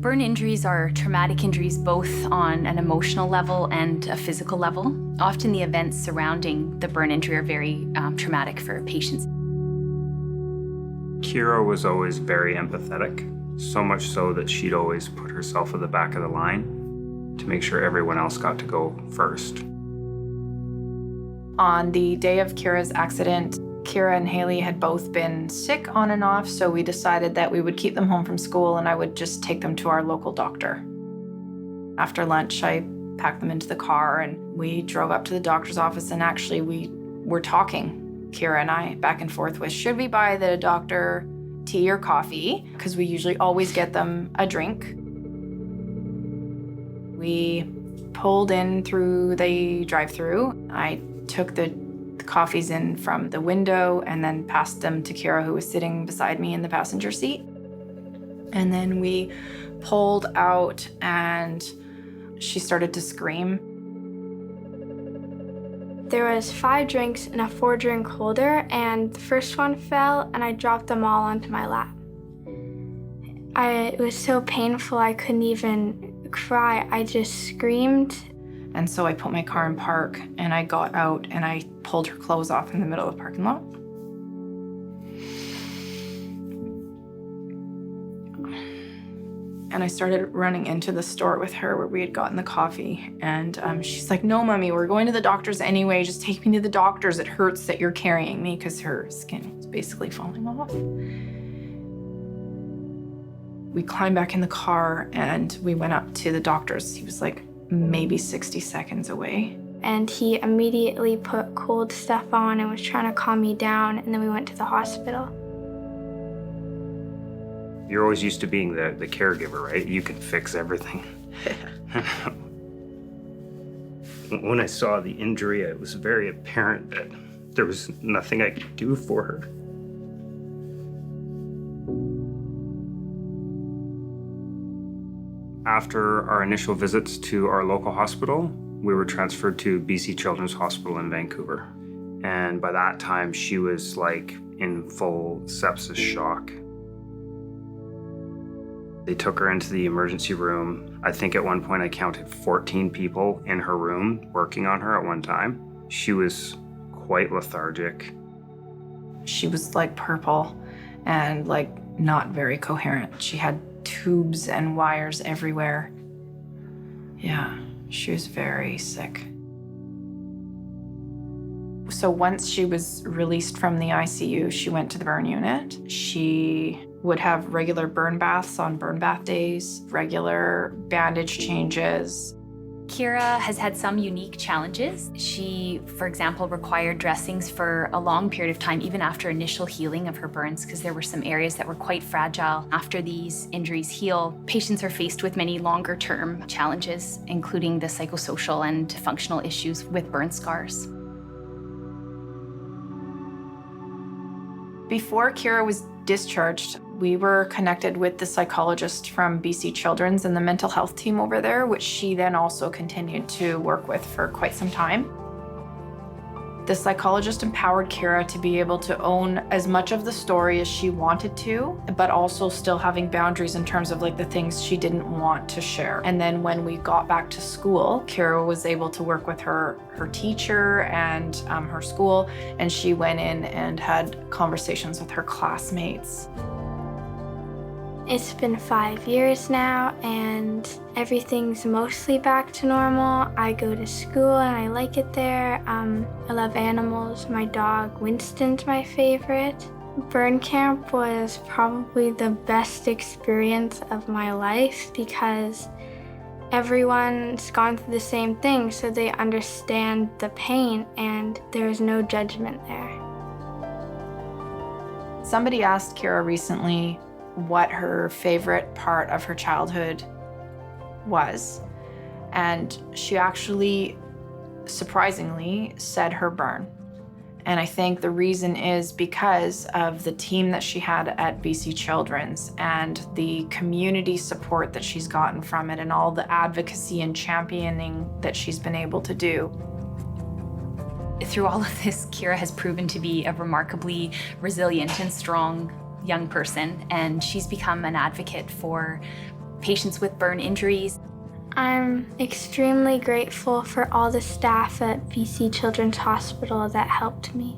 Burn injuries are traumatic injuries both on an emotional level and a physical level. Often the events surrounding the burn injury are very traumatic for patients. Keira was always very empathetic, so much so that she'd always put herself at the back of the line to make sure everyone else got to go first. On the day of Keira's accident, Keira and Haley had both been sick on and off, so we decided that we would keep them home from school and I would just take them to our local doctor. After lunch, I packed them into the car and we drove up to the doctor's office, and actually we were talking, Keira and I, back and forth with, should we buy the doctor tea or coffee? Because we usually always get them a drink. We pulled in through the drive-through. I took the coffees in from the window and then passed them to Keira, who was sitting beside me in the passenger seat. And then we pulled out and she started to scream. There was 5 drinks in a 4-drink holder, and the first one fell and I dropped them all onto my lap. It was so painful I couldn't even cry. I just screamed. And so I put my car in park and I got out and I pulled her clothes off in the middle of the parking lot. And I started running into the store with her where we had gotten the coffee. And she's like, no, Mommy, we're going to the doctor's anyway. Just take me to the doctor's. It hurts that you're carrying me, because her skin was basically falling off. We climbed back in the car and we went up to the doctor's. He was like, maybe 60 seconds away. And he immediately put cold stuff on and was trying to calm me down, and then we went to the hospital. You're always used to being the caregiver, right? You can fix everything. When I saw the injury, it was very apparent that there was nothing I could do for her. After our initial visits to our local hospital, we were transferred to BC Children's Hospital in Vancouver. And by that time, she was like in full sepsis shock. They took her into the emergency room. I think at one point I counted 14 people in her room working on her at one time. She was quite lethargic. She was like purple and like not very coherent. She had tubes and wires everywhere. Yeah, she was very sick. So once she was released from the ICU, she went to the burn unit. She would have regular burn baths on burn bath days, regular bandage changes. Keira has had some unique challenges. She, for example, required dressings for a long period of time, even after initial healing of her burns, because there were some areas that were quite fragile. After these injuries heal, patients are faced with many longer-term challenges, including the psychosocial and functional issues with burn scars. Before Keira was discharged, we were connected with the psychologist from BC Children's and the mental health team over there, which she then also continued to work with for quite some time. The psychologist empowered Keira to be able to own as much of the story as she wanted to, but also still having boundaries in terms of like the things she didn't want to share. And then when we got back to school, Keira was able to work with her teacher and her school, and she went in and had conversations with her classmates. It's been 5 years now, and everything's mostly back to normal. I go to school and I like it there. I love animals. My dog Winston's my favorite. Burn camp was probably the best experience of my life because everyone's gone through the same thing, so they understand the pain and there's no judgment there. Somebody asked Keira recently what her favorite part of her childhood was. And she actually, surprisingly, said her burn. And I think the reason is because of the team that she had at BC Children's and the community support that she's gotten from it and all the advocacy and championing that she's been able to do. Through all of this, Keira has proven to be a remarkably resilient and strong young person, and she's become an advocate for patients with burn injuries. I'm extremely grateful for all the staff at BC Children's Hospital that helped me.